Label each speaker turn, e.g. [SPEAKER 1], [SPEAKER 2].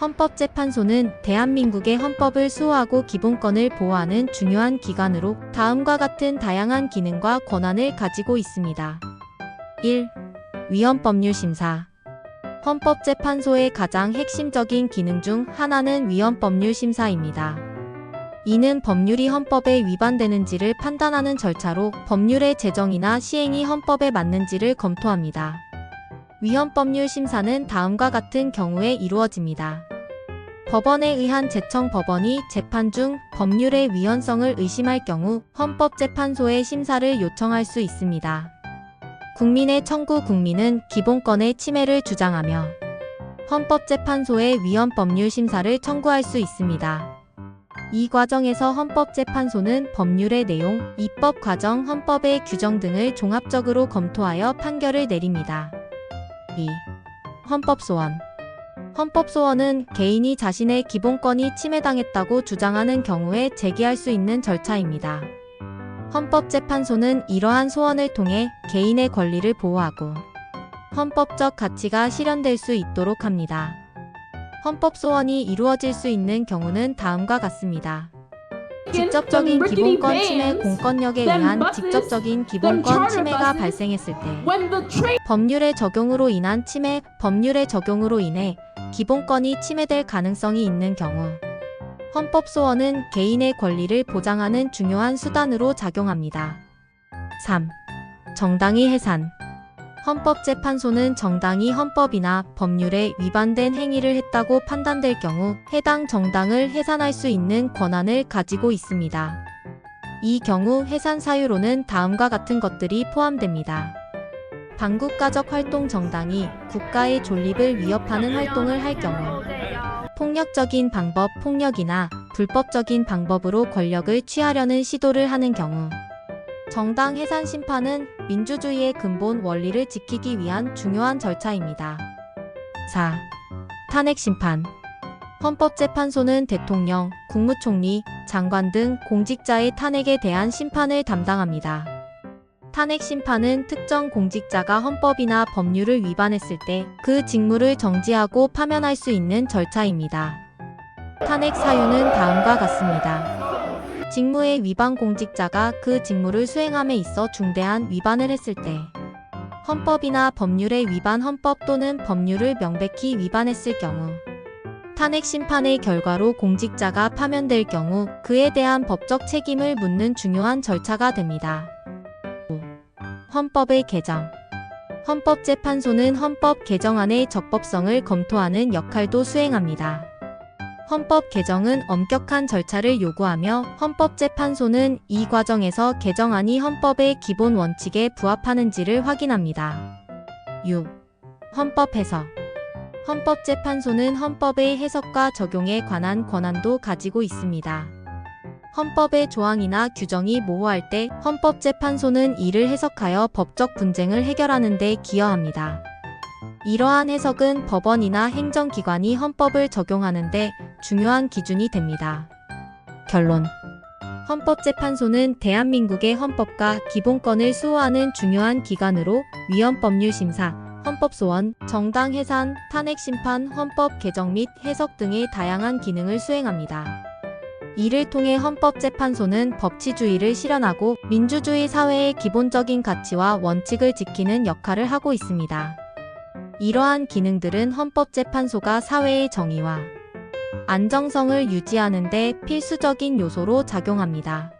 [SPEAKER 1] 헌법재판소는 대한민국의 헌법을 수호하고 기본권을 보호하는 중요한 기관으로 다음과 같은 다양한 기능과 권한을 가지고 있습니다. 1. 위헌법률심사. 헌법재판소의 가장 핵심적인 기능 중 하나는 위헌법률심사입니다. 이는 법률이 헌법에 위반되는지를 판단하는 절차로 법률의 제정이나 시행이 헌법에 맞는지를 검토합니다. 위헌법률 심사는 다음과 같은 경우에 이루어집니다. 법원에 의한 제청 법원이 재판 중 법률의 위헌성을 의심할 경우 헌법재판소에 심사를 요청할 수 있습니다. 국민의 청구. 국민은 기본권의 침해를 주장하며 헌법재판소에 위헌법률 심사를 청구할 수 있습니다. 이 과정에서 헌법재판소는 법률의 내용, 입법 과정, 헌법의 규정 등을 종합적으로 검토하여 판결을 내립니다. 2. 헌법소원. 헌법소원은 개인이 자신의 기본권이 침해당했다고 주장하는 경우에 제기할 수 있는 절차입니다. 헌법재판소는 이러한 소원을 통해 개인의 권리를 보호하고 헌법적 가치가 실현될 수 있도록 합니다. 헌법소원이 이루어질 수 있는 경우는 다음과 같습니다. 직접적인 기본권 침해. 공권력에 의한 직접적인 기본권 침해가 발생했을 때 법률의 적용으로 인한 침해. 법률의 적용으로 인해 기본권이 침해될 가능성이 있는 경우 헌법소원은 개인의 권리를 보장하는 중요한 수단으로 작용합니다. 3. 정당이 해산. 헌법재판소는 정당이 헌법이나 법률에 위반된 행위를 했다고 판단될 경우 해당 정당을 해산할 수 있는 권한을 가지고 있습니다. 이 경우 해산 사유로는 다음과 같은 것들이 포함됩니다. 반국가적 활동. 정당이 국가의 존립을 위협하는 활동을 할 경우 폭력적인 방법, 폭력이나 불법적인 방법으로 권력을 취하려는 시도를 하는 경우 정당 해산 심판은 민주주의의 근본 원리를 지키기 위한 중요한 절차입니다. 4. 탄핵 심판. 헌법재판소는 대통령, 국무총리, 장관 등 공직자의 탄핵에 대한 심판을 담당합니다. 탄핵 심판은 특정 공직자가 헌법이나 법률을 위반했을 때 그 직무를 정지하고 파면할 수 있는 절차입니다. 탄핵 사유는 다음과 같습니다. 직무의 위반. 공직자가 그 직무를 수행함에 있어 중대한 위반을 했을 때 헌법이나 법률의 위반. 헌법 또는 법률을 명백히 위반했을 경우 탄핵 심판의 결과로 공직자가 파면될 경우 그에 대한 법적 책임을 묻는 중요한 절차가 됩니다. 5. 헌법의 개정. 헌법재판소는 헌법 개정안의 적법성을 검토하는 역할도 수행합니다. 헌법 개정은 엄격한 절차를 요구하며 헌법재판소는 이 과정에서 개정안이 헌법의 기본 원칙에 부합하는지를 확인합니다. 6. 헌법 해석. 헌법재판소는 헌법의 해석과 적용에 관한 권한도 가지고 있습니다. 헌법의 조항이나 규정이 모호할 때 헌법재판소는 이를 해석하여 법적 분쟁을 해결하는 데 기여합니다. 이러한 해석은 법원이나 행정기관이 헌법을 적용하는 데 중요한 기준이 됩니다. 결론. 헌법재판소는 대한민국의 헌법과 기본권을 수호하는 중요한 기관으로 위헌법률 심사, 헌법소원, 정당 해산, 탄핵 심판, 헌법 개정 및 해석 등의 다양한 기능을 수행합니다. 이를 통해 헌법재판소는 법치주의를 실현하고 민주주의 사회의 기본적인 가치와 원칙을 지키는 역할을 하고 있습니다. 이러한 기능들은 헌법재판소가 사회의 정의와 안정성을 유지하는 데 필수적인 요소로 작용합니다.